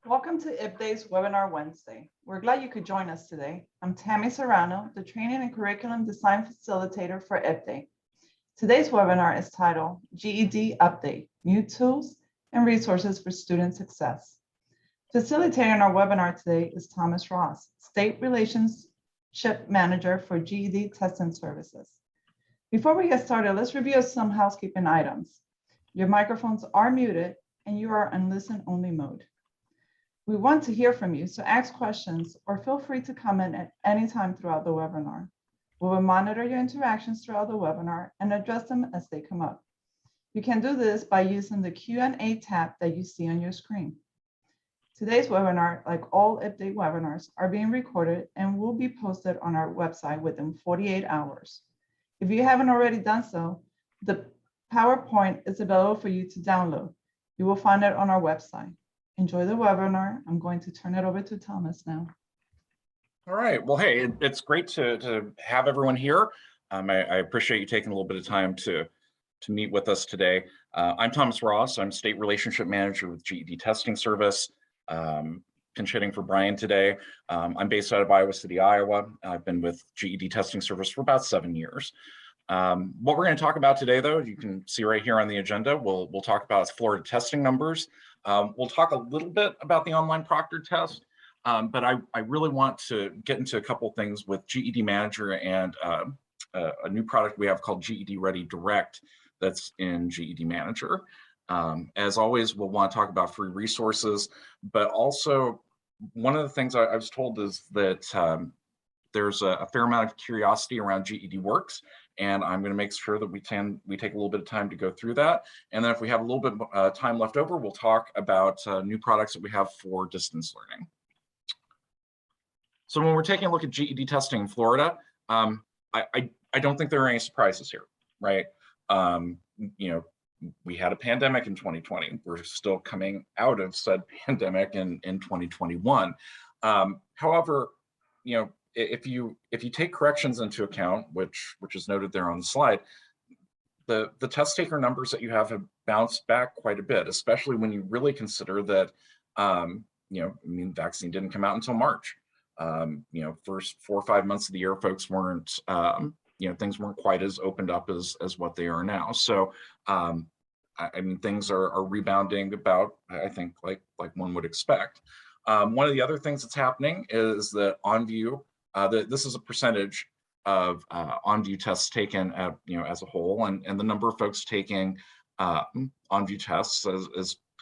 Welcome to IPDay's Webinar Wednesday. We're glad you could join us today. I'm Tammy Serrano, the Training and Curriculum Design Facilitator for IPDay. Today's webinar is titled GED Update, New Tools and Resources for Student Success. Facilitating our webinar today is Thomas Ross, State Relationship Manager for GED Testing Services. Before we get started, let's review some housekeeping items. Your microphones are muted and you are in listen-only mode. We want to hear from you, so ask questions or feel free to comment at any time throughout the webinar. We will monitor your interactions throughout the webinar and address them as they come up. You can do this by using the Q&A tab that you see on your screen. Today's webinar, like all IPDay webinars, are being recorded and will be posted on our website within 48 hours. If you haven't already done so, the PowerPoint is available for you to download. You will find it on our website. Enjoy the webinar. I'm going to turn it over to Thomas now. All right. Well, hey, it's great to have everyone here. I appreciate you taking a little bit of time to meet with us today. I'm Thomas Ross. I'm State Relationship Manager with GED Testing Service. Pinch hitting for Brian today. I'm based out of Iowa City, Iowa. I've been with GED Testing Service for about 7 years. What we're going to talk about today, though, you can see right here on the agenda, we'll talk about Florida testing numbers. We'll talk a little bit about the Online Proctored test, but I really want to get into a couple things with GED Manager and a new product we have called GED Ready Direct that's in GED Manager. As always, we'll want to talk about free resources, but also one of the things I was told is that there's a fair amount of curiosity around GEDWorks, and I'm going to make sure that we take a little bit of time to go through that. And then if we have a little bit of time left over, we'll talk about new products that we have for distance learning. So when we're taking a look at GED testing in Florida, I don't think there are any surprises here, right? You know, we had a pandemic in 2020. We're still coming out of said pandemic in 2021. However, you know, if you take corrections into account, which is noted there on the slide, the test taker numbers that you have bounced back quite a bit, especially when you really consider that, you know, I mean, vaccine didn't come out until March. You know, first 4 or 5 months of the year, folks weren't, you know, things weren't quite as opened up as what they are now. So, I mean, things are rebounding about, I think, like one would expect. One of the other things that's happening is that OnVUE, this is a percentage of OnVUE tests taken at, you know, as a whole, and the number of folks taking OnVUE tests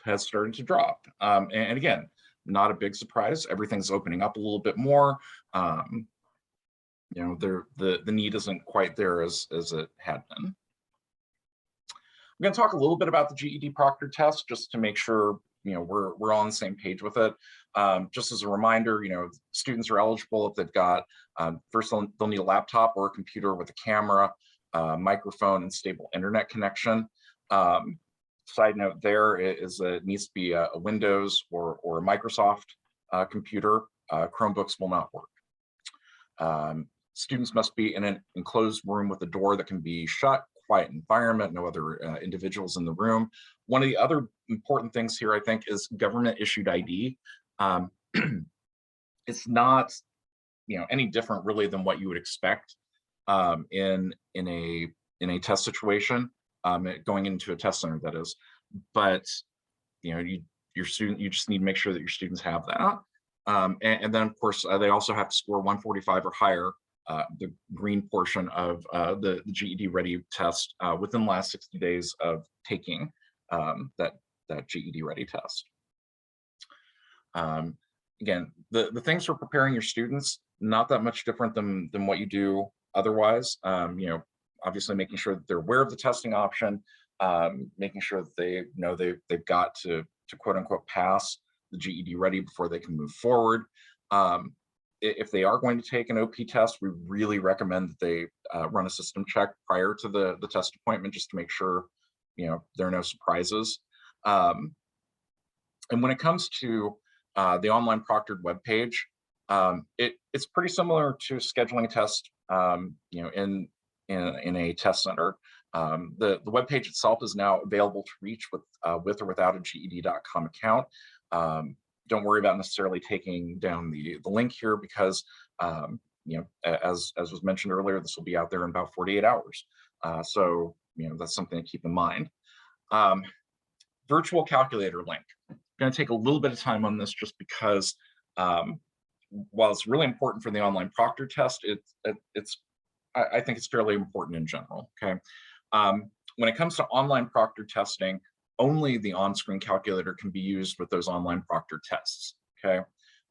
has started to drop. And again, not a big surprise. Everything's opening up a little bit more. You know, the need isn't quite there as it had been. I'm going to talk a little bit about the GED Proctor test just to make sure, you know, we're all on the same page with it. Just as a reminder, you know, students are eligible if they've got, first they'll need a laptop or a computer with a camera, microphone, and stable internet connection. Side note there is that it needs to be a Windows or a Microsoft computer. Chromebooks will not work. Students must be in an enclosed room with a door that can be shut, quiet environment, no other individuals in the room. One of the other important things here, I think, is government issued ID. It's not, you know, any different really than what you would expect in a test situation, going into a test center, that is. But you know, you just need to make sure that your students have that. And then of course they also have to score 145 or higher, the green portion of the GED Ready test within the last 60 days of taking that GED Ready test. Again, the things for preparing your students, not that much different than what you do otherwise. You know, obviously making sure that they're aware of the testing option, making sure that they know they've got to quote unquote pass the GED Ready before they can move forward. If they are going to take an OP test, we really recommend that they run a system check prior to the test appointment, just to make sure, you know, there are no surprises. And when it comes to the Online Proctored webpage, it's pretty similar to scheduling a test, you know, in a test center. The webpage itself is now available to reach with or without a GED.com account. don't worry about necessarily taking down the link here because, as was mentioned earlier, this will be out there in about 48 hours. So, that's something to keep in mind. Virtual calculator link. I'm going to take a little bit of time on this just because while it's really important for the online proctor test, I think it's fairly important in general. Okay. When it comes to online proctor testing, only the on-screen calculator can be used with those online proctor tests. Okay.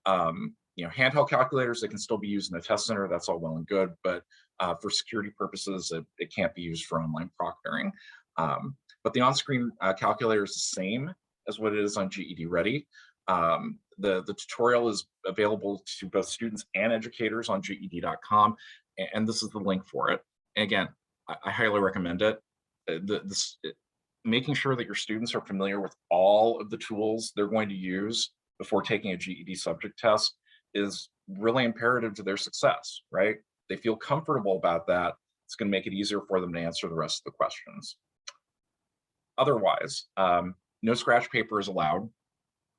Handheld calculators, they can still be used in a test center. That's all well and good, but for security purposes, it can't be used for online proctoring. But the on-screen calculator is the same as what it is on GED Ready. The tutorial is available to both students and educators on GED.com, and this is the link for it. And again, I highly recommend it. Making sure that your students are familiar with all of the tools they're going to use before taking a GED subject test is really imperative to their success, right? They feel comfortable about that. It's going to make it easier for them to answer the rest of the questions. Otherwise, no scratch paper is allowed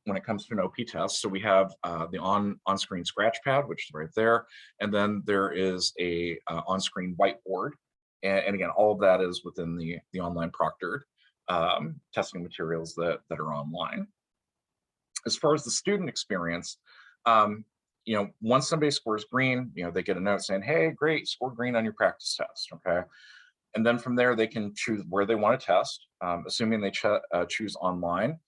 when it comes to an OP test. So we have the on-screen scratch pad, which is right there. And then there is a on-screen whiteboard. And again, all of that is within the online proctored testing materials that are online. As far as the student experience, once somebody scores green, they get a note saying, hey, great, you scored green on your practice test, okay? And then from there, they can choose where they want to test, assuming they choose online.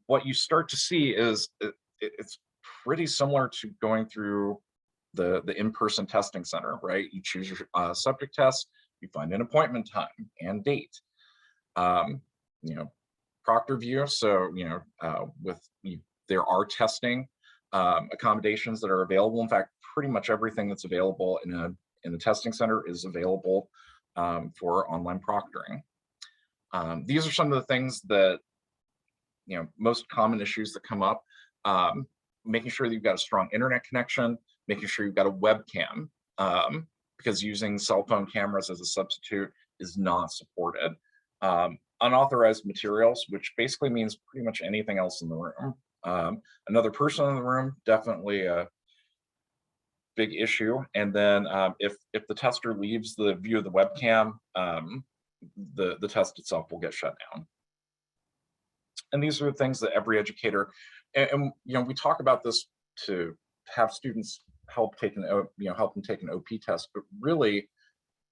What you start to see is it's pretty similar to going through the in-person testing center, right? You choose your subject test, you find an appointment time and date. Proctor view, so there are testing accommodations that are available. In fact, pretty much everything that's available in the testing center is available for online proctoring. These are some of the things that, most common issues that come up. Making sure that you've got a strong internet connection, making sure you've got a webcam, because using cell phone cameras as a substitute is not supported. Unauthorized materials, which basically means pretty much anything else in the room. Another person in the room, definitely a big issue. And then if the tester leaves the view of the webcam, the test itself will get shut down. And these are the things that every educator, and we talk about this to have students help them take an OP test, but really,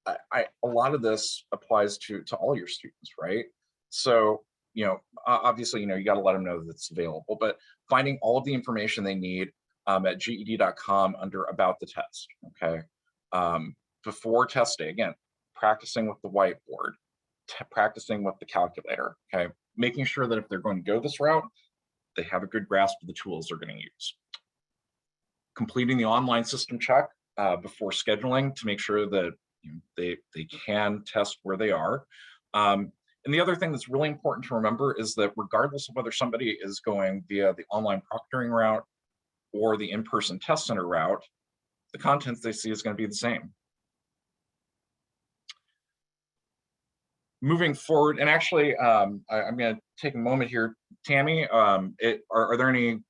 a lot of this applies to all your students, right? So, obviously, you got to let them know that it's available, but finding all of the information they need at GED.com under About the Test, okay? Before test day, again, practicing with the whiteboard, practicing with the calculator, okay? Making sure that if they're going to go this route, they have a good grasp of the tools they're going to use. Completing the online system check before scheduling to make sure that they can test where they are. And the other thing that's really important to remember is that regardless of whether somebody is going via the online proctoring route or the in-person test center route, the contents they see is going to be the same. Moving forward, and actually, I'm going to take a moment here, Tammy. Are there any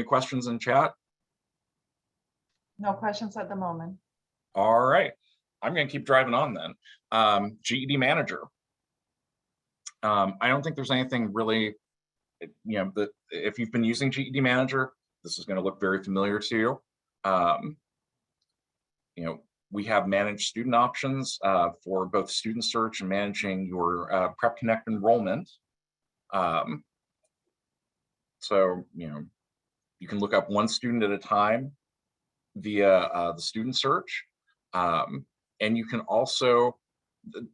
questions in chat? No questions at the moment. All right, I'm going to keep driving on then. GED Manager. I don't think there's anything really, that if you've been using GED Manager, this is going to look very familiar to you. We have managed student options for both student search and managing your Prep Connect enrollment. So, you can look up one student at a time via the student search. And you can also,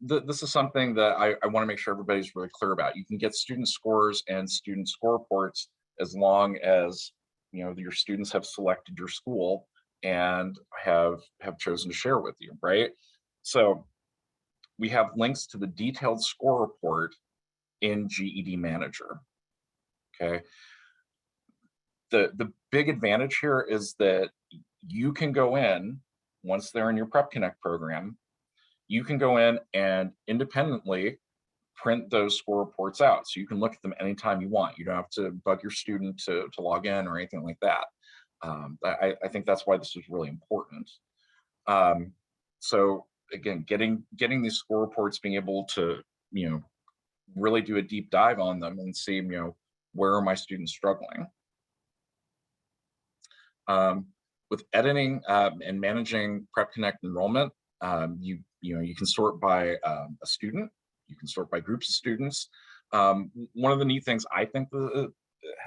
this is something that I want to make sure everybody's really clear about. You can get student scores and student score reports as long as your students have selected your school and have chosen to share with you, right? So we have links to the detailed score report in GED Manager, okay? The big advantage here is that you can go in, once they're in your Prep Connect program, you can go in and independently print those score reports out so you can look at them anytime you want. You don't have to bug your student to log in or anything like that. I think that's why this is really important. So again, getting these score reports, being able to, really do a deep dive on them and see, where are my students struggling? With editing and managing Prep Connect enrollment, you can sort by a student, you can sort by groups of students. One of the neat things I think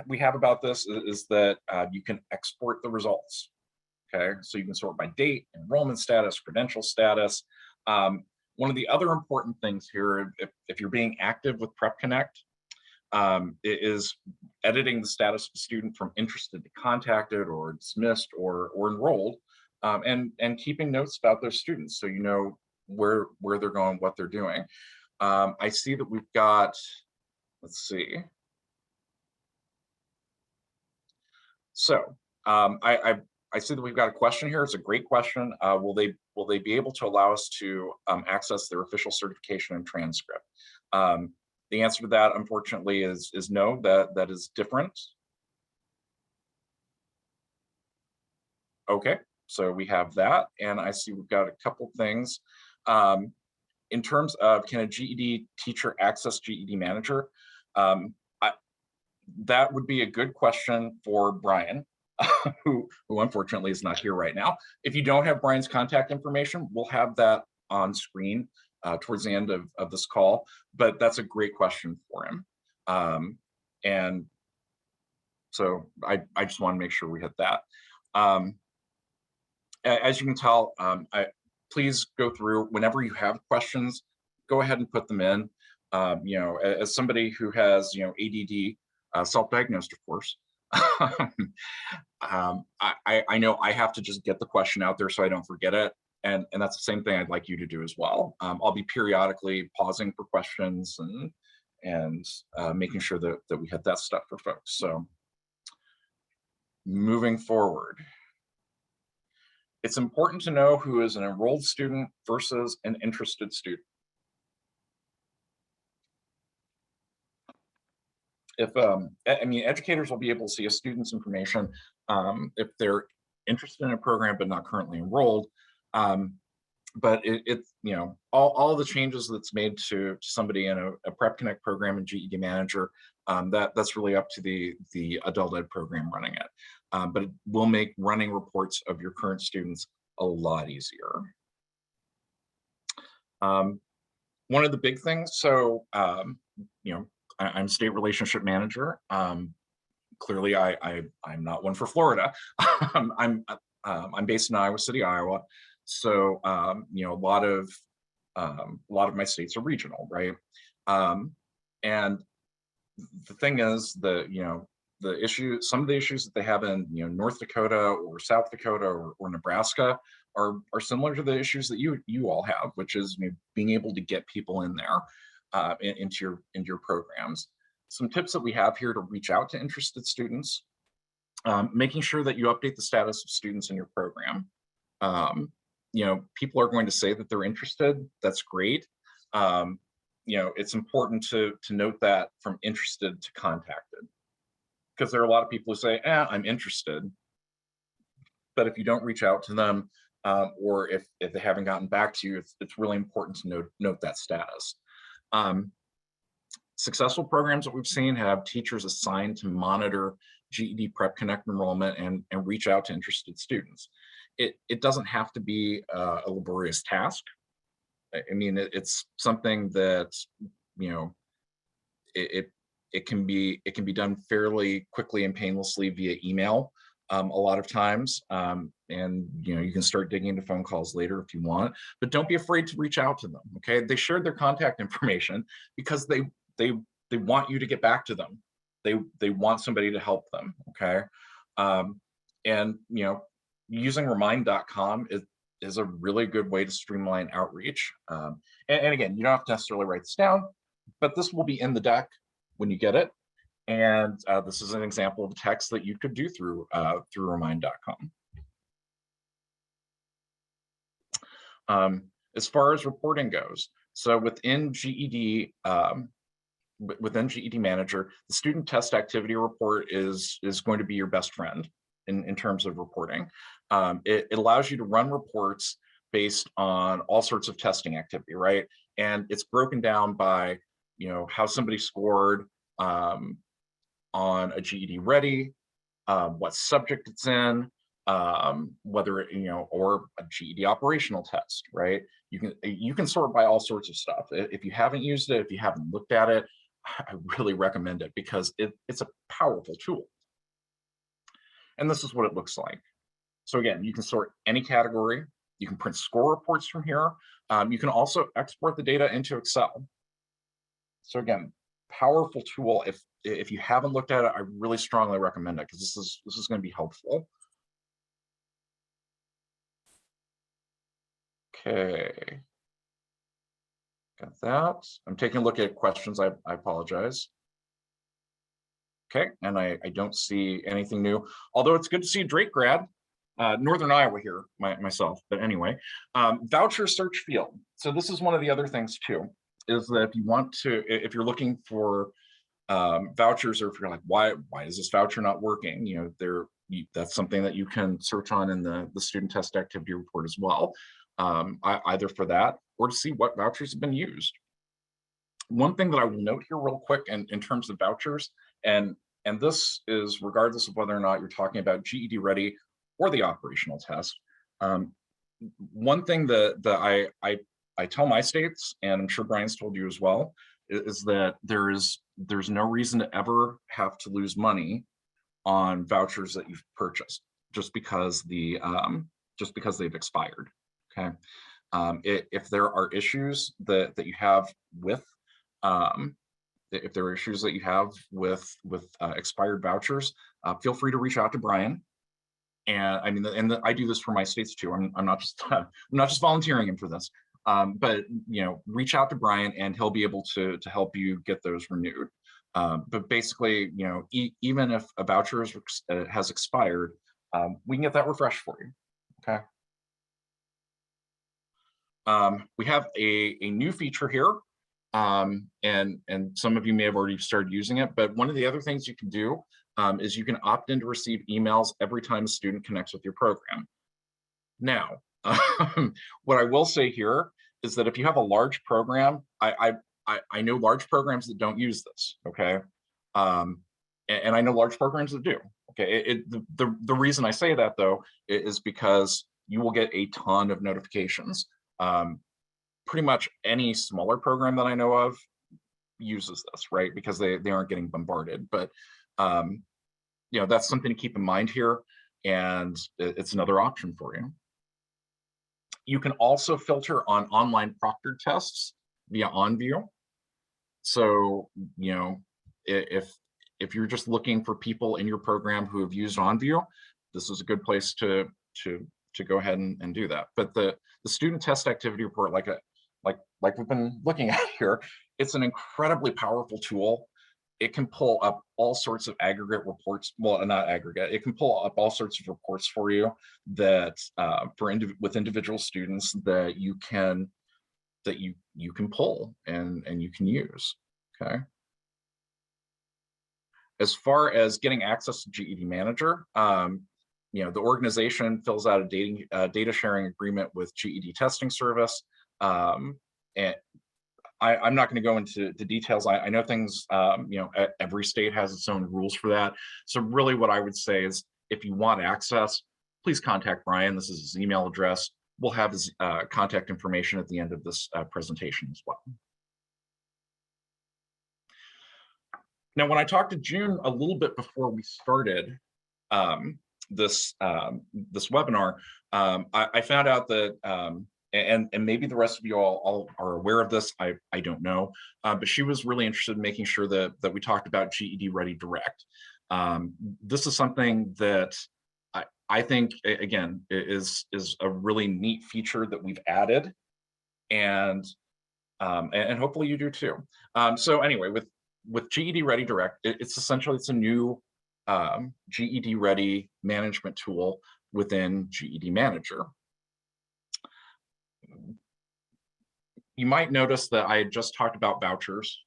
we have about this is that you can export the results. Okay, so you can sort by date, enrollment status, credential status. One of the other important things here, if you're being active with Prep Connect, is editing the status of a student from interested to contacted or dismissed or enrolled, and keeping notes about those students so you know where they're going, what they're doing. I see that we've got, let's see. So I see that we've got a question here. It's a great question. Will they be able to allow us to access their official certification and transcript? The answer to that, unfortunately, is no. That is different. Okay, so we have that, and I see we've got a couple things. In terms of, can a GED teacher access GED Manager? That would be a good question for Brian. who unfortunately is not here right now. If you don't have Brian's contact information, we'll have that on screen towards the end of this call, but that's a great question for him. And so I just want to make sure we hit that. As you can tell, please go through, whenever you have questions, go ahead and put them in. As somebody who has, ADD, self-diagnosed, of course, I know I have to just get the question out there so I don't forget it. And that's the same thing I'd like you to do as well. I'll be periodically pausing for questions and making sure that we hit that stuff for folks. So moving forward, it's important to know who is an enrolled student versus an interested student. Educators will be able to see a student's information if they're interested in a program but not currently enrolled. But all the changes that's made to somebody in a Prep Connect program in GED Manager, that's really up to the adult ed program running it. But it will make running reports of your current students a lot easier. One of the big things, so I'm state relationship manager. Clearly, I'm not one for Florida. I'm based in Iowa City, Iowa. So a lot of my states are regional, right? And the thing is that some of the issues that they have in North Dakota or South Dakota or Nebraska are similar to the issues that you all have, which is being able to get people in there into your programs. Some tips that we have here to reach out to interested students, making sure that you update the status of students in your program. People are going to say that they're interested. That's great. It's important to note that from interested to contacted, because there are a lot of people who say, I'm interested. But if you don't reach out to them, or if they haven't gotten back to you, it's really important to note that status. Successful programs that we've seen have teachers assigned to monitor GED Prep Connect enrollment and reach out to interested students. It doesn't have to be a laborious task. It's something that it can be done fairly quickly and painlessly via email a lot of times, and you can start digging into phone calls later if you want, but don't be afraid to reach out to them. Okay, they shared their contact information because they want you to get back to them. They want somebody to help them. Okay, and using remind.com is a really good way to streamline outreach. And again, you don't have to necessarily write this down, but this will be in the deck when you get it. And this is an example of text that you could do through remind.com. As far as reporting goes, So within within GED Manager, the student test activity report is going to be your best friend in terms of reporting. It allows you to run reports based on all sorts of testing activity, right? And it's broken down by, how somebody scored on a GED Ready, what subject it's in, whether or a GED operational test, right? You can sort by all sorts of stuff. If you haven't used it, if you haven't looked at it, I really recommend it because it's a powerful tool. And this is what it looks like. So again, you can sort any category. You can print score reports from here. You can also export the data into Excel. So again, powerful tool. If you haven't looked at it, I really strongly recommend it because this is going to be helpful. Okay. Got that. I'm taking a look at questions. I apologize. Okay, and I don't see anything new, although it's good to see Drake grad, Northern Iowa here, myself, but anyway. Voucher search field. So this is one of the other things too, is that if you're looking for vouchers, or if you're like, why is this voucher not working? That's something that you can search on in the student test activity report as well, either for that or to see what vouchers have been used. One thing that I will note here real quick in terms of vouchers, and this is regardless of whether or not you're talking about GED Ready or the operational test. One thing that I tell my states, and I'm sure Brian's told you as well, is that there's no reason to ever have to lose money on vouchers that you've purchased just because they've expired. Okay, if there are issues that you have with if there are issues that you have with expired vouchers, feel free to reach out to Brian. And I mean, I do this for my states too. I'm not just volunteering him for this, but reach out to Brian and he'll be able to help you get those renewed. But basically, even if a voucher has expired, we can get that refreshed for you. Okay. We have a new feature here. And some of you may have already started using it, but one of the other things you can do is you can opt in to receive emails every time a student connects with your program. Now, what I will say here is that if you have a large program, I know large programs that don't use this, okay? And I know large programs that do, okay? The reason I say that though is because you will get a ton of notifications. Pretty much any smaller program that I know of uses this, right? Because they aren't getting bombarded. But that's something to keep in mind here, and it's another option for you. You can also filter on online proctored tests via OnVUE. So if you're just looking for people in your program who have used OnVUE, this is a good place to go ahead and do that. But the student test activity report, like we've been looking at here, it's an incredibly powerful tool. It can pull up all sorts of aggregate reports. Well, not aggregate. It can pull up all sorts of reports for you that with individual students that you can pull and you can use. Okay. As far as getting access to GED Manager, the organization fills out a data sharing agreement with GED Testing Service. And I'm not going to go into the details. I know things, every state has its own rules for that. So really what I would say is if you want access, please contact Brian. This is his email address. We'll have his contact information at the end of this presentation as well. Now, when I talked to June a little bit before we started this webinar, I found out that and maybe the rest of you all are aware of this, I don't know, but she was really interested in making sure that we talked about GED Ready Direct. This is something that I think, again, is a really neat feature that we've added, and hopefully you do too. So anyway, with GED Ready Direct, it's a new GED Ready management tool within GED Manager. you might notice that I just talked about vouchers,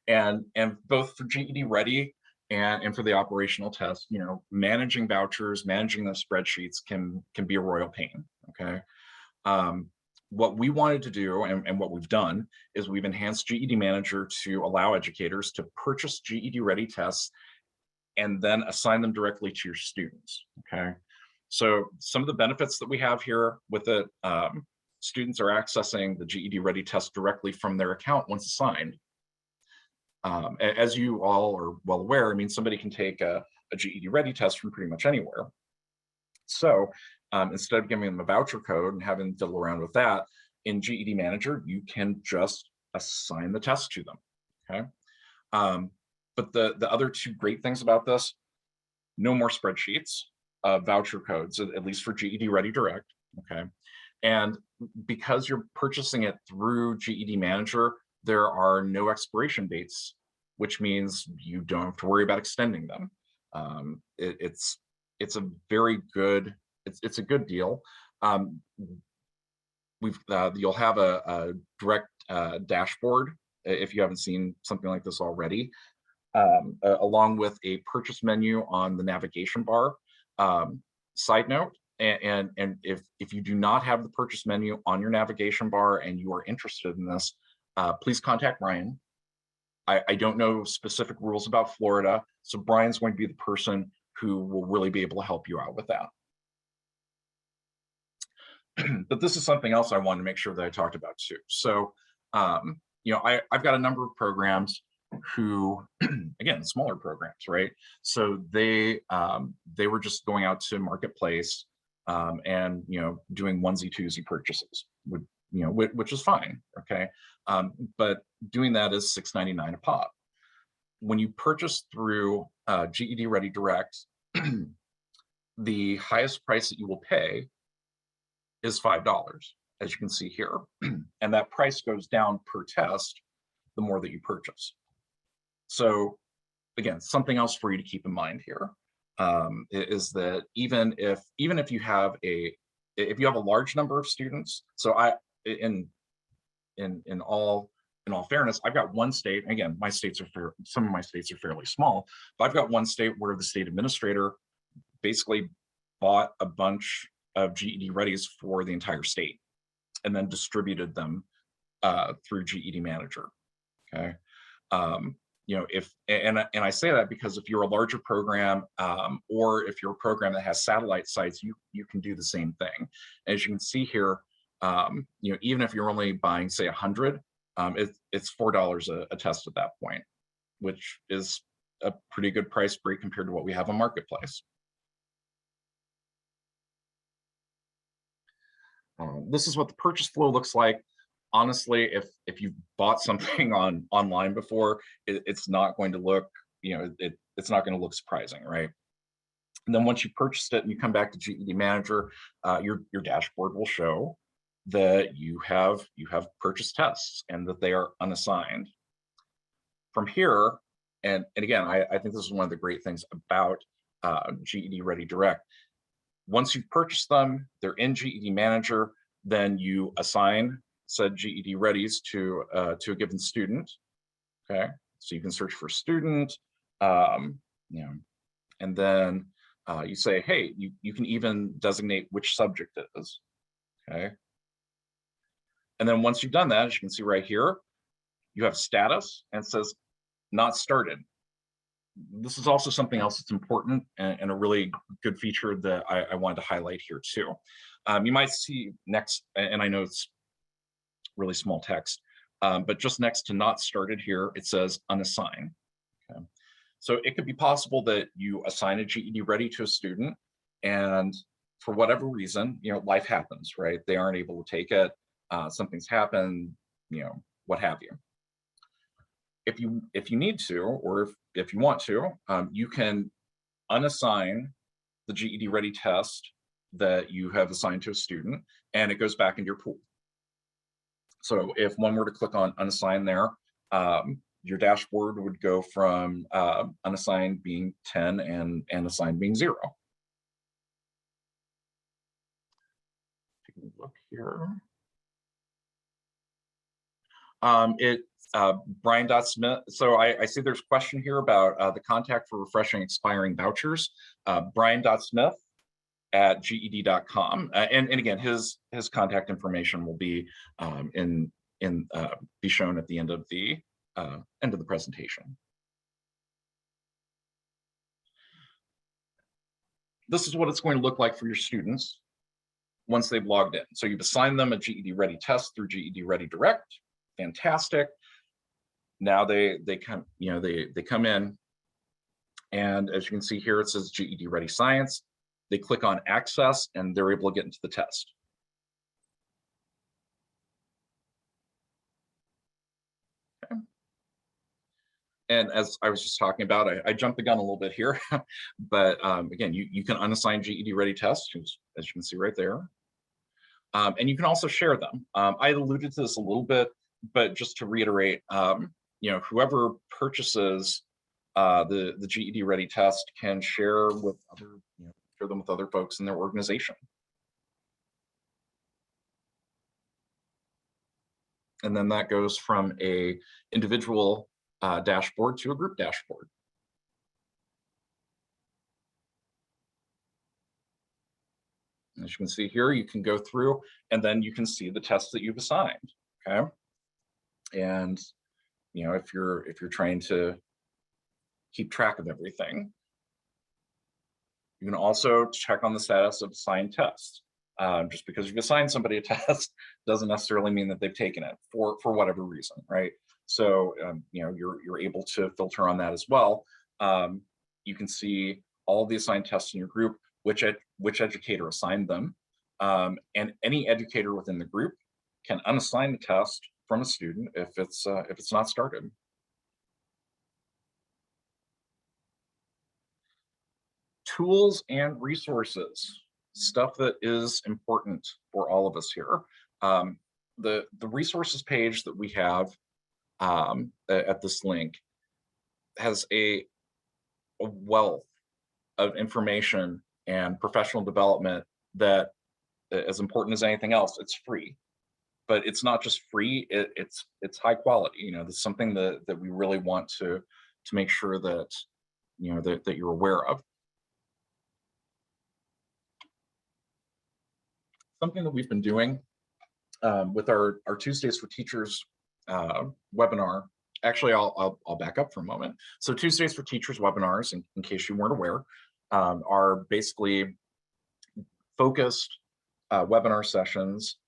and both for GED Ready and for the operational test, managing vouchers, managing those spreadsheets can be a royal pain. Okay. What we wanted to do and what we've done is we've enhanced GED Manager to allow educators to purchase GED Ready tests and then assign them directly to your students. Okay. So some of the benefits that we have here with it, students are accessing the GED Ready test directly from their account once assigned. As you all are well aware, I mean, somebody can take a GED Ready test from pretty much anywhere. So instead of giving them a voucher code and having to fiddle around with that, in GED Manager, you can just assign the test to them. Okay. But the other two great things about this, no more spreadsheets, voucher codes, at least for GED Ready Direct. Okay. And because you're purchasing it through GED Manager, there are no expiration dates, which means you don't have to worry about extending them. It's a very good, it's a good deal. You'll have a direct dashboard if you haven't seen something like this already, along with a purchase menu on the navigation bar. Side note, and if you do not have the purchase menu on your navigation bar and you are interested in this, please contact Brian. I don't know specific rules about Florida, so Brian's going to be the person who will really be able to help you out with that. But this is something else I wanted to make sure that I talked about too. So, I've got a number of programs who, again, smaller programs, right? So they were just going out to marketplace and doing onesie twosie purchases, which is fine, okay. But doing that is $6.99 a pop. When you purchase through GED Ready Direct, the highest price that you will pay is $5, as you can see here. And that price goes down per test the more that you purchase. So again, something else for you to keep in mind here is that even if you have a large number of students, so in all fairness, I've got one state. Again, some of my states are fairly small, but I've got one state where the state administrator basically bought a bunch of GED Readys for the entire state and then distributed them through GED Manager. Okay. I say that because if you're a larger program or if you're a program that has satellite sites, you can do the same thing. As you can see here, even if you're only buying, say, 100, it's $4 a test at that point, which is a pretty good price break compared to what we have on Marketplace. This is what the purchase flow looks like. Honestly, if you've bought something online before, it's not going to look, it's not going to look surprising, right? And then once you purchased it and you come back to GED Manager, your dashboard will show that you have purchased tests and that they are unassigned. From here, and again, I think this is one of the great things about GED Ready Direct. Once you've purchased them, they're in GED Manager, then you assign said GED Readys to a given student. Okay, so you can search for student, and then you say, hey, you can even designate which subject it is. Okay, and then once you've done that, as you can see right here, you have status and it says not started. This is also something else that's important and a really good feature that I wanted to highlight here too. You might see next, and I know it's really small text, but just next to not started here, it says unassign. Okay. So it could be possible that you assign a GED Ready to a student and for whatever reason, life happens, right? They aren't able to take it, something's happened, what have you. If you need to, or if you want to, you can unassign the GED Ready test that you have assigned to a student, and it goes back into your pool. So if one were to click on unassign there, your dashboard would go from unassigned being 10 and assigned being 0. Take a look here. Brian.Smith. So I see there's a question here about the contact for refreshing expiring vouchers. Brian.Smith@GED.com. And again, his contact information will be be shown at the end of the presentation. This is what it's going to look like for your students once they've logged in. So you've assigned them a GED Ready test through GED Ready Direct. Fantastic. Now they come in, and as you can see here, it says GED Ready Science. They click on Access, and they're able to get into the test. Okay. And as I was just talking about, I jumped the gun a little bit here, but again, you can unassign GED Ready tests, as you can see right there. And you can also share them. I alluded to this a little bit, but just to reiterate, whoever purchases the GED Ready test can share with share them with other folks in their organization. And then that goes from a individual dashboard to a group dashboard. As you can see here, you can go through and then you can see the tests that you've assigned. Okay. And if you're trying to keep track of everything, you can also check on the status of assigned tests. Just because you've assigned somebody a test doesn't necessarily mean that they've taken it for whatever reason, right? So you're able to filter on that as well. You can see all the assigned tests in your group, which educator assigned them, and any educator within the group can unassign the test from a student if it's not started. Tools and resources, stuff that is important for all of us here. The resources page that we have at this link has a wealth of information and professional development that, as important as anything else, it's free. But it's not just free, it's high quality. That's something that we really want to make sure that that you're aware of. Something that we've been doing with our Tuesdays for Teachers webinar. Actually, I'll back up for a moment. So Tuesdays for Teachers webinars, in case you weren't aware, are basically focused webinar sessions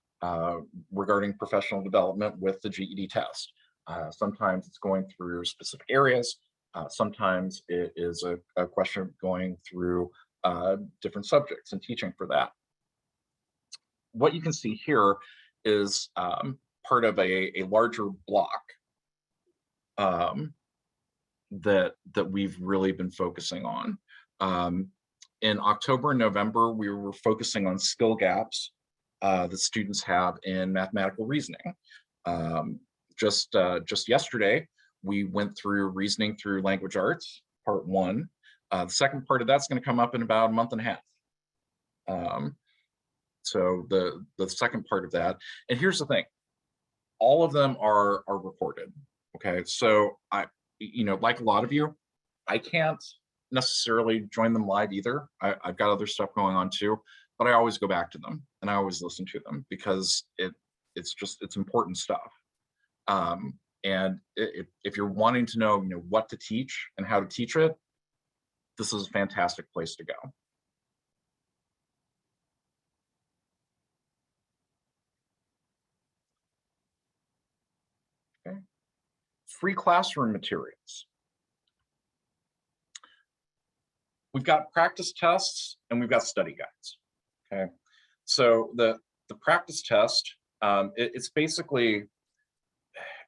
regarding professional development with the GED test. Sometimes it's going through specific areas. Sometimes it is a question going through different subjects and teaching for that. What you can see here is part of a larger block that we've really been focusing on. In October and November, we were focusing on skill gaps that students have in mathematical reasoning. Just yesterday, we went through reasoning through language arts, part 1. The second part of that's going to come up in about a month and a half. So the second part of that, and here's the thing, all of them are recorded. Okay, so like a lot of you, I can't necessarily join them live either. I've got other stuff going on too, but I always go back to them and I always listen to them because it's important stuff. And if you're wanting to know what to teach and how to teach it, this is a fantastic place to go. Okay. Free classroom materials. We've got practice tests and we've got study guides. Okay, so the practice test, it's basically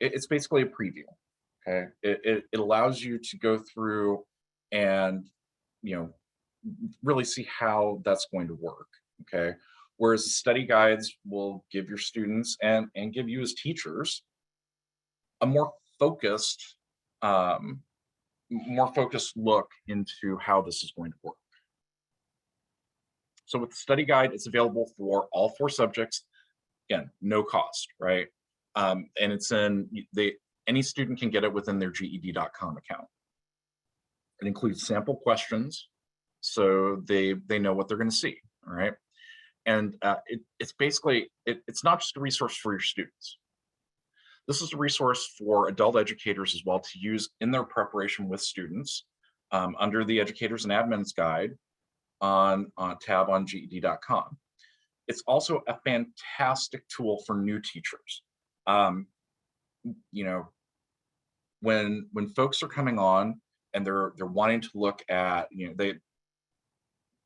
a preview. Okay, it allows you to go through and really see how that's going to work. Okay, whereas the study guides will give your students and give you as teachers a more focused look into how this is going to work. So with the study guide, it's available for all 4 subjects. Again, no cost, right? And it's in, any student can get it within their GED.com account. It includes sample questions, so they know what they're going to see, all right? And it's basically, it's not just a resource for your students. This is a resource for adult educators as well to use in their preparation with students under the Educators and Admins Guide on tab on GED.com. It's also a fantastic tool for new teachers. You know, when folks are coming on and they're wanting to look at, you know,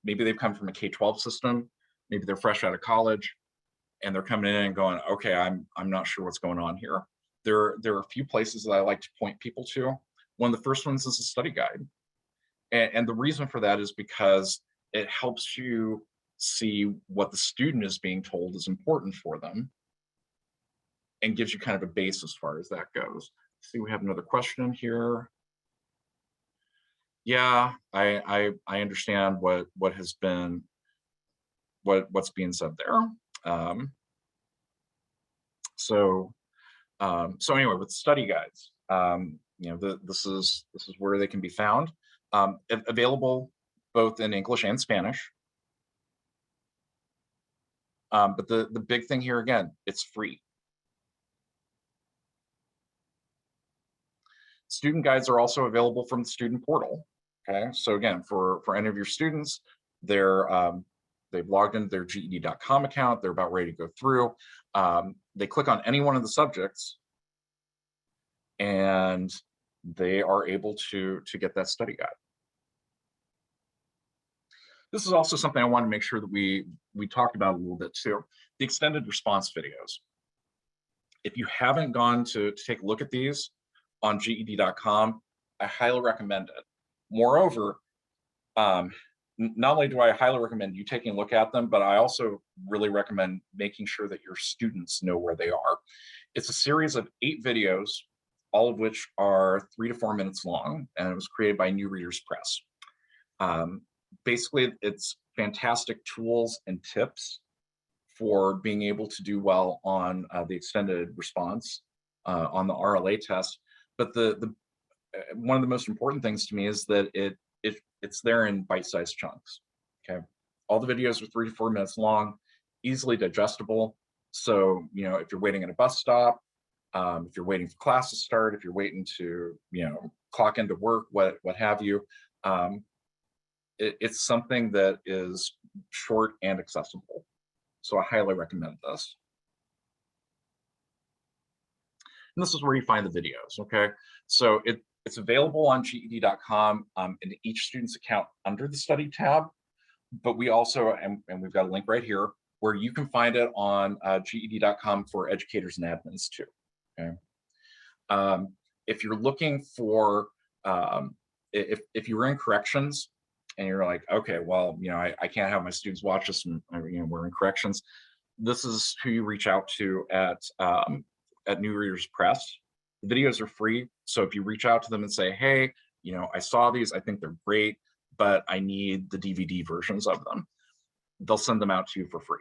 maybe they've come from a K-12 system, maybe they're fresh out of college, and they're coming in and going, okay, I'm not sure what's going on here. There are a few places that I like to point people to. One of the first ones is a study guide. And the reason for that is because it helps you see what the student is being told is important for them and gives you kind of a base as far as that goes. See, we have another question here. Yeah, I understand what has been, what's being said there. So anyway, with study guides, you know, this is where they can be found, available both in English and Spanish. But the big thing here, again, it's free. Student guides are also available from the student portal. Okay, so again, for any of your students, they've logged into their GED.com account, they're about ready to go through. They click on any one of the subjects and they are able to get that study guide. This is also something I want to make sure that we talked about a little bit too, the extended response videos. If you haven't gone to take a look at these on GED.com, I highly recommend it. Moreover, not only do I highly recommend you taking a look at them, but I also really recommend making sure that your students know where they are. It's a series of 8 videos, all of which are 3 to 4 minutes long, and it was created by New Readers Press. Basically, it's fantastic tools and tips for being able to do well on the extended response on the RLA test. But one of the most important things to me is that it's there in bite-sized chunks. Okay, all the videos are 3 to 4 minutes long, easily digestible. So, you know, if you're waiting at a bus stop, if you're waiting for class to start, if you're waiting to, you know, clock into work, what have you, it's something that is short and accessible. So I highly recommend this. And this is where you find the videos. Okay, so it's available on GED.com in each student's account under the study tab, but we also, and we've got a link right here, where you can find it on GED.com for educators and admins too. Okay. If you're looking for, if you're in corrections and you're like, okay, well, you know, I can't have my students watch this and, you know, we're in corrections, this is who you reach out to at New Readers Press. The videos are free. So if you reach out to them and say, hey, you know, I saw these, I think they're great, but I need the DVD versions of them, they'll send them out to you for free.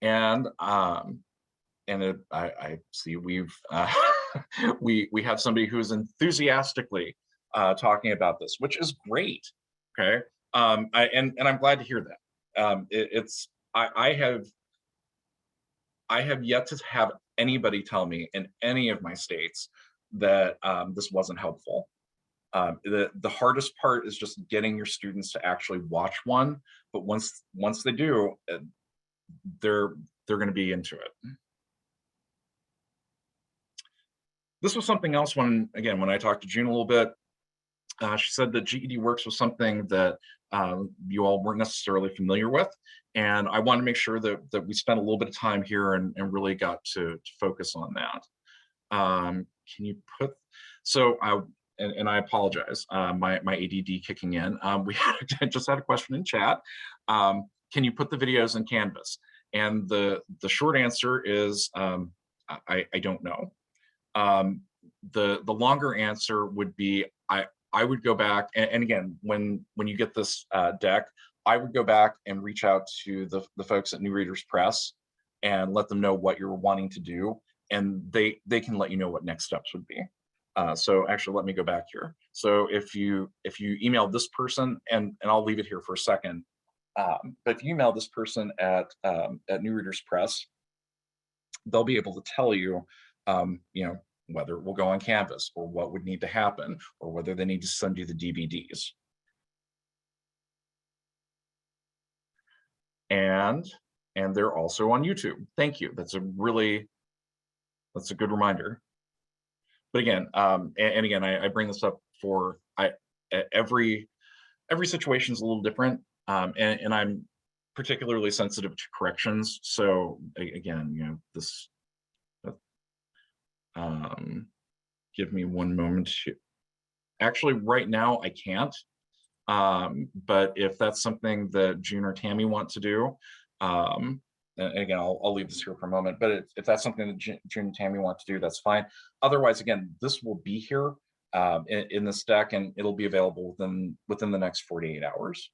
And I see we've we have somebody who is enthusiastically talking about this, which is great. Okay, and I'm glad to hear that. I have yet to have anybody tell me in any of my states that this wasn't helpful. The hardest part is just getting your students to actually watch one, but once they do, they're going to be into it. This was something else when I talked to June a little bit, she said that GEDWorks was something that you all weren't necessarily familiar with. And I want to make sure that we spent a little bit of time here and really got to focus on that. Can you put, so and I apologize, my ADD kicking in. I just had a question in chat. Can you put the videos in Canvas? And the short answer is I don't know. The longer answer would be I would go back and again when you get this deck, I would go back and reach out to the folks at New Readers Press and let them know what you're wanting to do, and they can let you know what next steps would be. So actually, let me go back here. So if you email this person, and I'll leave it here for a second, but if you email this person at New Readers Press, they'll be able to tell you, whether it will go on Canvas or what would need to happen, or whether they need to send you the DVDs. And they're also on YouTube. Thank you. That's a good reminder. But again, and again, I bring this up for every situation is a little different, and I'm particularly sensitive to corrections. So again, this. Give me one moment. Actually, right now I can't. But if that's something that June or Tammy want to do, and again, I'll leave this here for a moment, but if that's something that June and Tammy want to do, that's fine. Otherwise, again, this will be here in this deck, and it'll be available within the next 48 hours.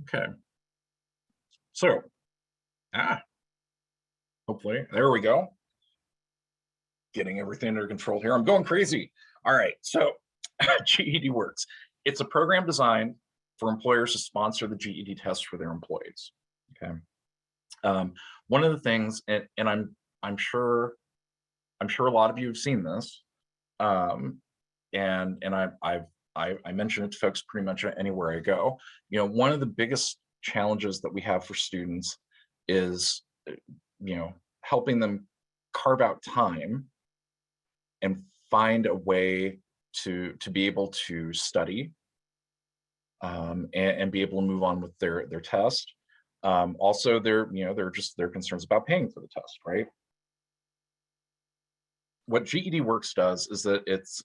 Okay. So, hopefully, there we go. Getting everything under control here. I'm going crazy. All right, so GEDWorks. It's a program designed for employers to sponsor the GED test for their employees. Okay. One of the things, and I'm sure a lot of you have seen this, and I mention it to folks pretty much anywhere I go. One of the biggest challenges that we have for students is, helping them carve out time and find a way to be able to study and be able to move on with their test. Also, their concerns about paying for the test, right? What GEDWorks does is that it's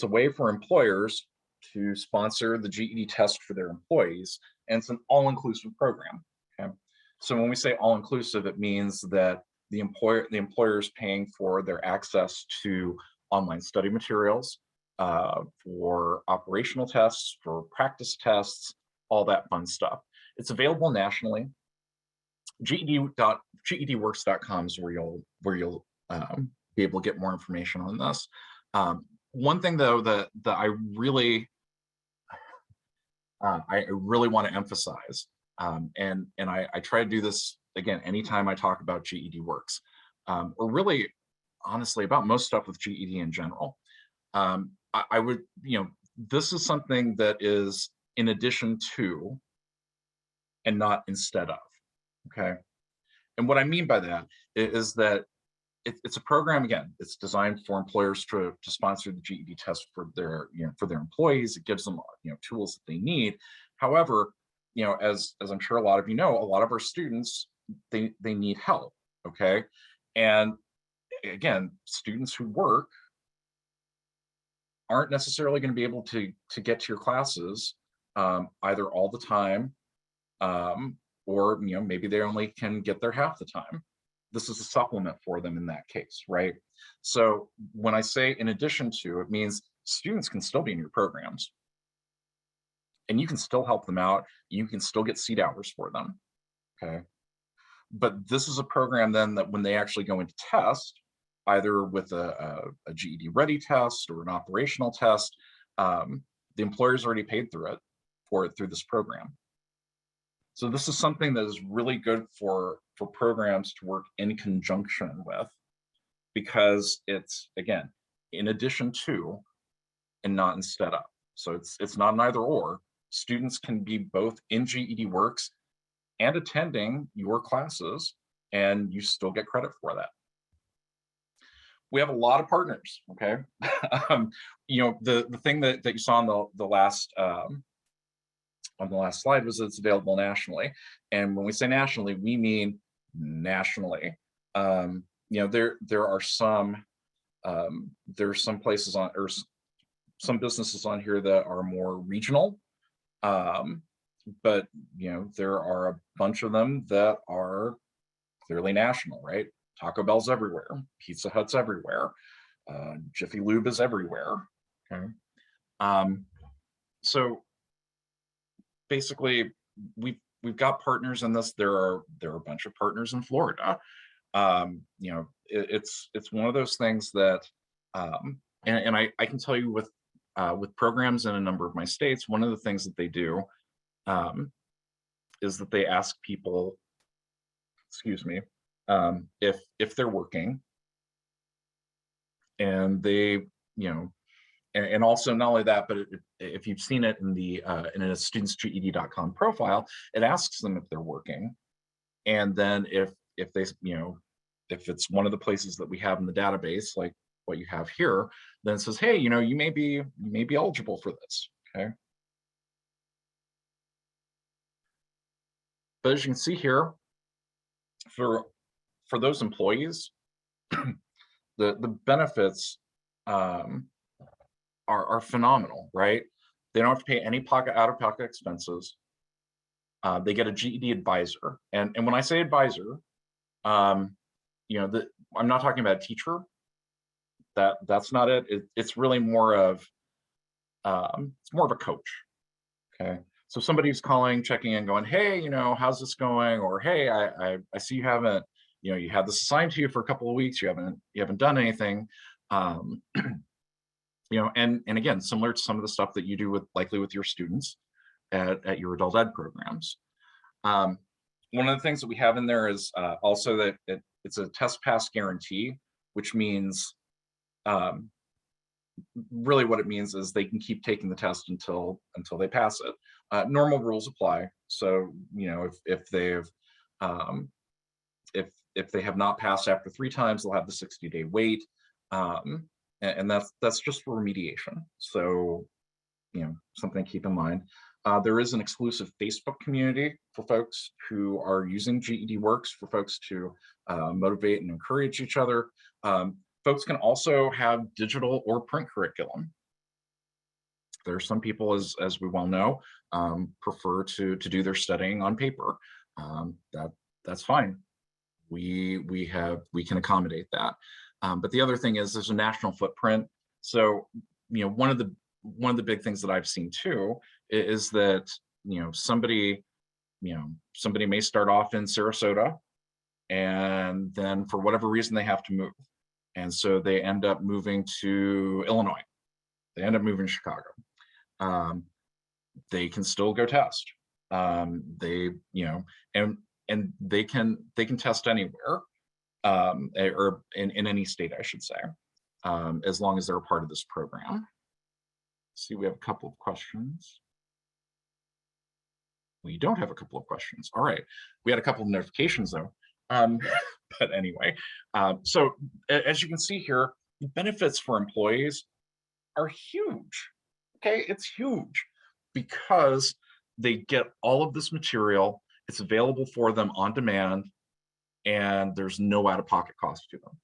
a way for employers to sponsor the GED test for their employees, and it's an all-inclusive program. Okay, so when we say all-inclusive, it means that the employer is paying for their access to online study materials, for operational tests, for practice tests, all that fun stuff. It's available nationally. GEDworks.com is where you'll be able to get more information on this. One thing though that I really want to emphasize, and I try to do this again anytime I talk about GEDWorks, or really honestly about most stuff with GED in general. I would, this is something that is in addition to and not instead of. Okay, and what I mean by that is that it's a program, again, it's designed for employers to sponsor the GED test for their employees. It gives them tools that they need. However, as I'm sure a lot of you know, a lot of our students, they need help. Okay, and again, students who work aren't necessarily going to be able to get to your classes either all the time, or maybe they only can get there half the time. This is a supplement for them in that case, right? So when I say in addition to, it means students can still be in your programs, and you can still help them out. You can still get seat hours for them, okay? But this is a program then that when they actually go into test, either with a GED Ready test or an operational test, the employer's already paid through this program. So this is something that is really good for programs to work in conjunction with, because it's, again, in addition to and not instead of. So it's not an either or. Students can be both in GEDWorks and attending your classes, and you still get credit for that. We have a lot of partners, okay? The thing that you saw on the last slide was that it's available nationally. And when we say nationally, we mean nationally. There are some places on, or some businesses on here that are more regional, but there are a bunch of them that are clearly national, right? Taco Bell's everywhere, Pizza Hut's everywhere, Jiffy Lube is everywhere. Okay. So basically, we've got partners in this. There are a bunch of partners in Florida. It's one of those things that, and I can tell you with programs in a number of my states, one of the things that they do is that they ask people, excuse me, if they're working, and they, and also not only that, but if you've seen it in a studentsged.com profile, it asks them if they're working, and then if they, if it's one of the places that we have in the database, like what you have here, then it says, hey, you may be eligible for this. Okay. But as you can see here, for those employees, the benefits are phenomenal, right? They don't have to pay any out-of-pocket expenses. They get a GED advisor, and when I say advisor, I'm not talking about a teacher. That's not it. It's really more of it's more of a coach. Okay, so somebody's calling, checking in, going, hey, how's this going? Or hey, I see you haven't, you had this assigned to you for a couple of weeks. You haven't done anything. And again, similar to some of the stuff that you do likely with your students at your adult ed programs. One of the things that we have in there is also that it's a test pass guarantee, which means really what it means is they can keep taking the test until they pass it. Normal rules apply. So, if they've if they have not passed after 3 times, they'll have the 60-day wait. And that's just for remediation. So, something to keep in mind. There is an exclusive Facebook community for folks who are using GEDWorks, for folks to motivate and encourage each other. Folks can also have digital or print curriculum. There are some people, as we well know, prefer to do their studying on paper. That's fine. We can accommodate that. But the other thing is there's a national footprint. So, one of the big things that I've seen too is that, somebody may start off in Sarasota, and then for whatever reason they have to move. And so they end up moving to Illinois. They end up moving to Chicago. They can still go test. And they can test anywhere, or in any state, I should say, as long as they're a part of this program. See, we have a couple of questions. We don't have a couple of questions. All right. We had a couple of notifications though. But anyway, so as you can see here, the benefits for employees are huge. Okay, it's huge because they get all of this material. It's available for them on demand, and there's no out-of-pocket cost to them.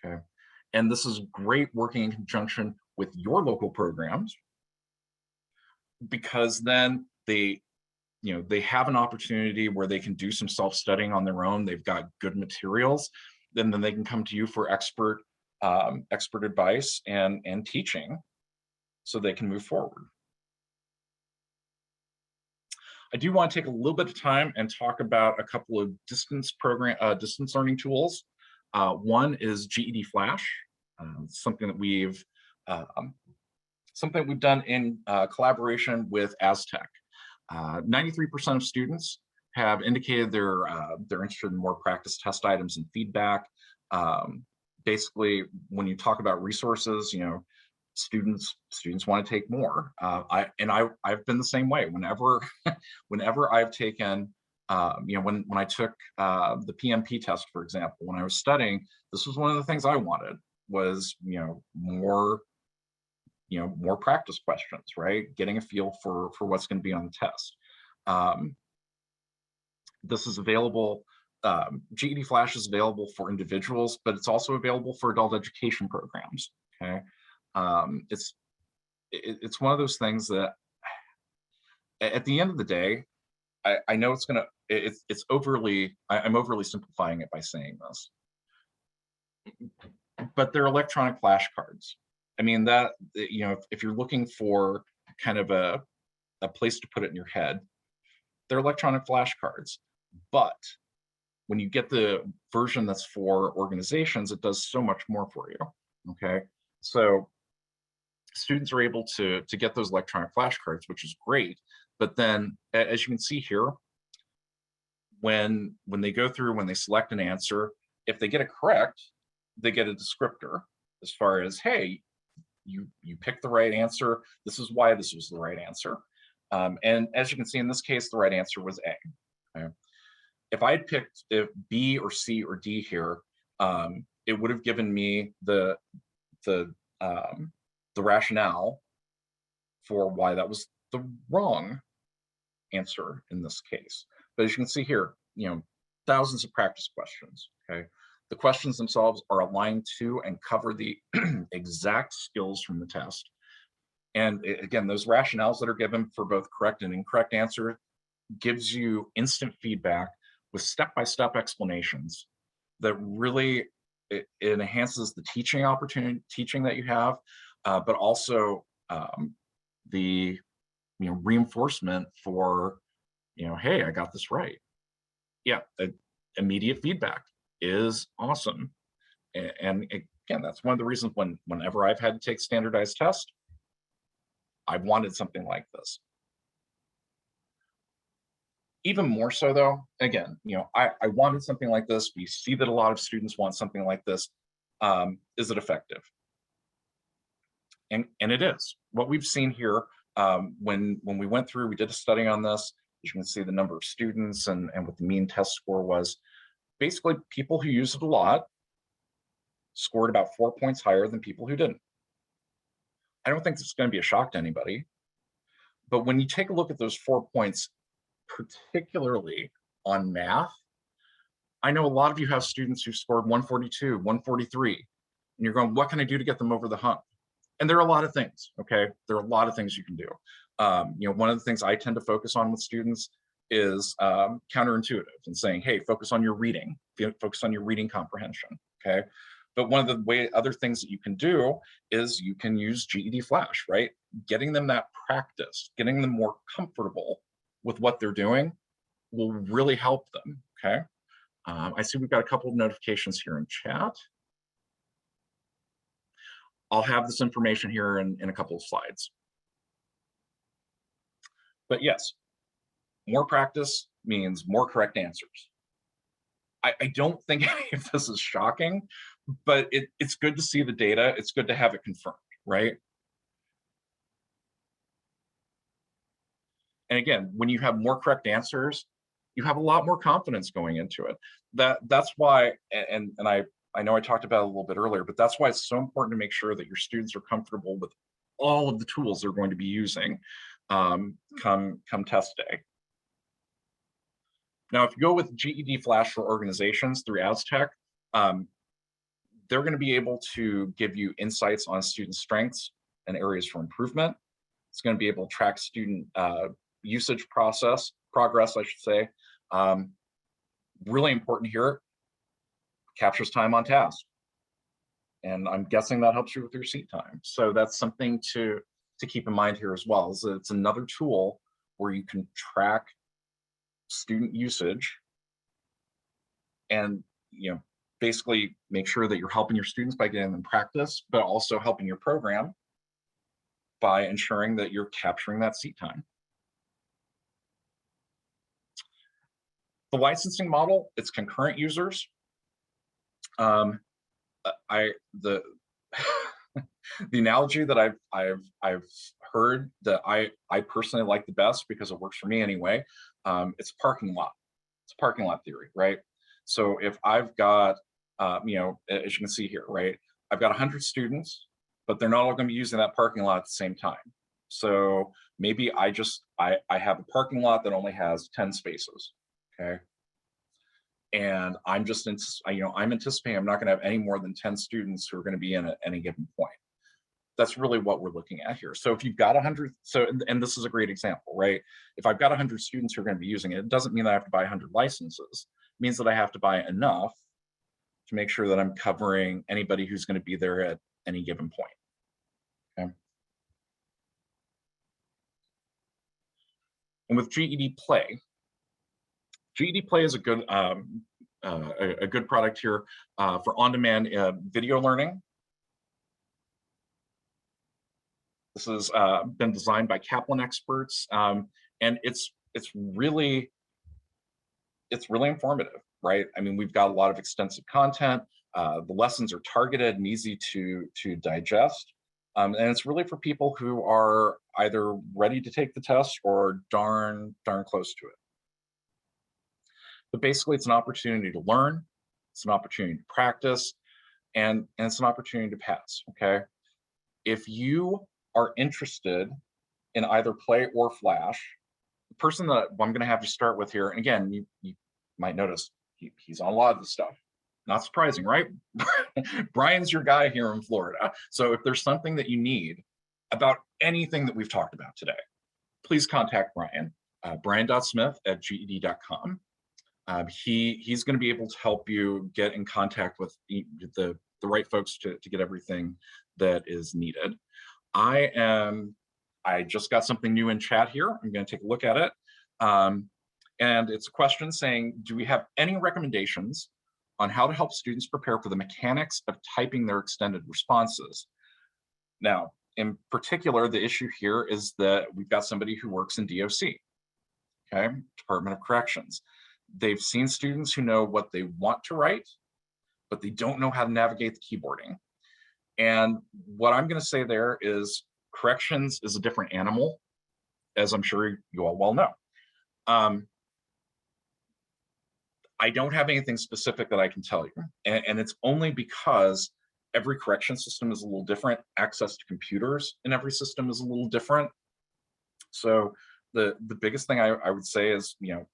Okay, and this is great working in conjunction with your local programs, because then they have an opportunity where they can do some self-studying on their own. They've got good materials, then they can come to you for expert advice and teaching, so they can move forward. I do want to take a little bit of time and talk about a couple of distance learning tools. One is GED Flash, something that we've done in collaboration with Aztec. 93% of students have indicated they're interested in more practice test items and feedback. Basically, when you talk about resources, students want to take more. I've been the same way. Whenever I've taken, when I took the PMP test, for example, when I was studying, this was one of the things I wanted was more practice questions, right? Getting a feel for what's going to be on the test. This is available. GED Flash is available for individuals, but it's also available for adult education programs. Okay, it's one of those things that at the end of the day, I know it's overly. I'm overly simplifying it by saying this, but they're electronic flashcards. I mean, that, you know, if you're looking for kind of a place to put it in your head, they're electronic flashcards. But when you get the version that's for organizations, it does so much more for you. Okay. So students are able to get those electronic flashcards, which is great. But then, as you can see here, when they go through, when they select an answer, if they get it correct, they get a descriptor as far as, hey, you picked the right answer. This is why this was the right answer. And as you can see in this case, the right answer was A. Okay. If I had picked B or C or D here, it would have given me the rationale for why that was the wrong answer in this case. But as you can see here, you know, thousands of practice questions. Okay, the questions themselves are aligned to and cover the exact skills from the test. And again, those rationales that are given for both correct and incorrect answer gives you instant feedback with step-by-step explanations that really it enhances the teaching that you have, but also the reinforcement for, hey, I got this right. Yeah, immediate feedback is awesome. And again, that's one of the reasons whenever I've had to take standardized tests, I wanted something like this. Even more so though, again, I wanted something like this. We see that a lot of students want something like this. Is it effective? And it is. What we've seen here, when we went through, we did a study on this. You can see the number of students and what the mean test score was. Basically, people who used it a lot scored about 4 points higher than people who didn't. I don't think this is going to be a shock to anybody. But when you take a look at those 4 points, particularly on math, I know a lot of you have students who scored 142, 143, and you're going, what can I do to get them over the hump? And there are a lot of things, okay? There are a lot of things you can do. One of the things I tend to focus on with students is counterintuitive and saying, hey, focus on your reading, focus on your reading comprehension, okay? But one of the other things that you can do is you can use GED Flash, right? Getting them that practice, getting them more comfortable with what they're doing will really help them, okay? I see we've got a couple of notifications here in chat. I'll have this information here in a couple of slides. But yes, more practice means more correct answers. I don't think any of this is shocking, but it's good to see the data. It's good to have it confirmed, right? And again, when you have more correct answers, you have a lot more confidence going into it. That's why, and I know I talked about it a little bit earlier, but that's why it's so important to make sure that your students are comfortable with all of the tools they're going to be using come test day. Now, if you go with GED Flash for organizations through Aztec, they're going to be able to give you insights on student strengths and areas for improvement. It's going to be able to track student usage progress, I should say. Really important here, captures time on task. And I'm guessing that helps you with your seat time. So that's something to keep in mind here as well. So it's another tool where you can track student usage and basically make sure that you're helping your students by getting them practice, but also helping your program by ensuring that you're capturing that seat time. The licensing model, it's concurrent users. The analogy that I've heard that I personally like the best, because it works for me anyway, it's parking lot. It's parking lot theory, right? So if I've got, as you can see here, right, I've got 100 students, but they're not all going to be using that parking lot at the same time. So maybe I have a parking lot that only has 10 spaces, okay? And I'm anticipating I'm not going to have any more than 10 students who are going to be in at any given point. That's really what we're looking at here. So if you've got 100, and this is a great example, right? If I've got 100 students who are going to be using it, it doesn't mean that I have to buy 100 licenses. It means that I have to buy enough to make sure that I'm covering anybody who's going to be there at any given point. Okay. And with GED Play is a good product here for on-demand video learning. This has been designed by Kaplan experts, and it's really informative, right? I mean, we've got a lot of extensive content. The lessons are targeted and easy to digest. And it's really for people who are either ready to take the test or darn close to it. But basically, it's an opportunity to learn, it's an opportunity to practice, and it's an opportunity to pass, okay? If you are interested in either Play or Flash, the person that I'm gonna have you start with here, and again, you might notice he's on a lot of this stuff. Not surprising, right? Brian's your guy here in Florida. So if there's something that you need about anything that we've talked about today, please contact Brian, brian.smith@ged.com. He's going to be able to help you get in contact with the right folks to get everything that is needed. I just got something new in chat here. I'm going to take a look at it. And it's a question saying, do we have any recommendations on how to help students prepare for the mechanics of typing their extended responses? Now, in particular, the issue here is that we've got somebody who works in DOC, okay, Department of Corrections. They've seen students who know what they want to write, but they don't know how to navigate the keyboarding. And what I'm going to say there is corrections is a different animal, as I'm sure you all well know. I don't have anything specific that I can tell you. And it's only because every correction system is a little different. Access to computers in every system is a little different. So the biggest thing I would say is, you know,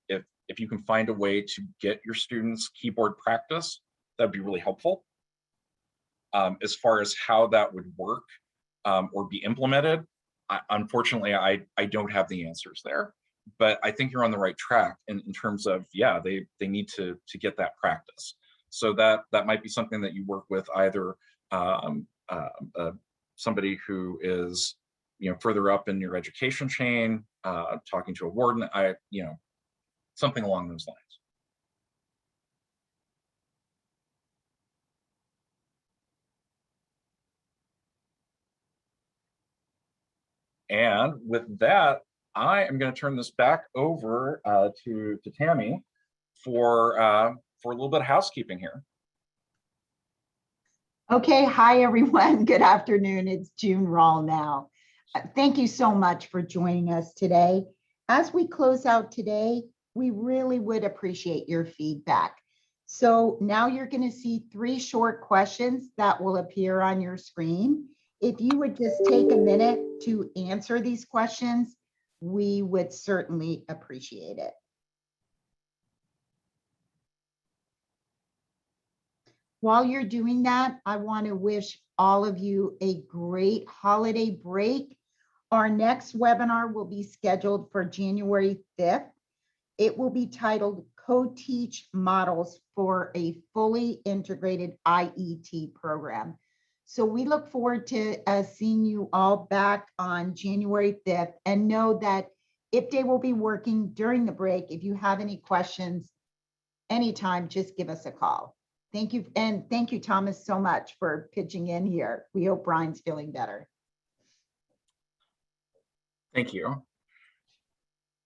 if you can find a way to get your students keyboard practice, that'd be really helpful. As far as how that would work or be implemented, unfortunately, I don't have the answers there. But I think you're on the right track in terms of, yeah, they need to get that practice. So that might be something that you work with either somebody who is, you know, further up in your education chain, talking to a warden, something along those lines. And with that, I am going to turn this back over to Tammy for a little bit of housekeeping here. Okay, hi everyone. Good afternoon. It's June Rawl now. Thank you so much for joining us today. As we close out today, we really would appreciate your feedback. So now you're going to see 3 short questions that will appear on your screen. If you would just take a minute to answer these questions, we would certainly appreciate it. While you're doing that, I want to wish all of you a great holiday break. Our next webinar will be scheduled for January 5th. It will be titled Co-Teach Models for a Fully Integrated IET Program. So we look forward to seeing you all back on January 5th, and know that IPDAY will be working during the break. If you have any questions anytime, just give us a call. Thank you. And thank you, Thomas, so much for pitching in here. We hope Brian's feeling better. Thank you.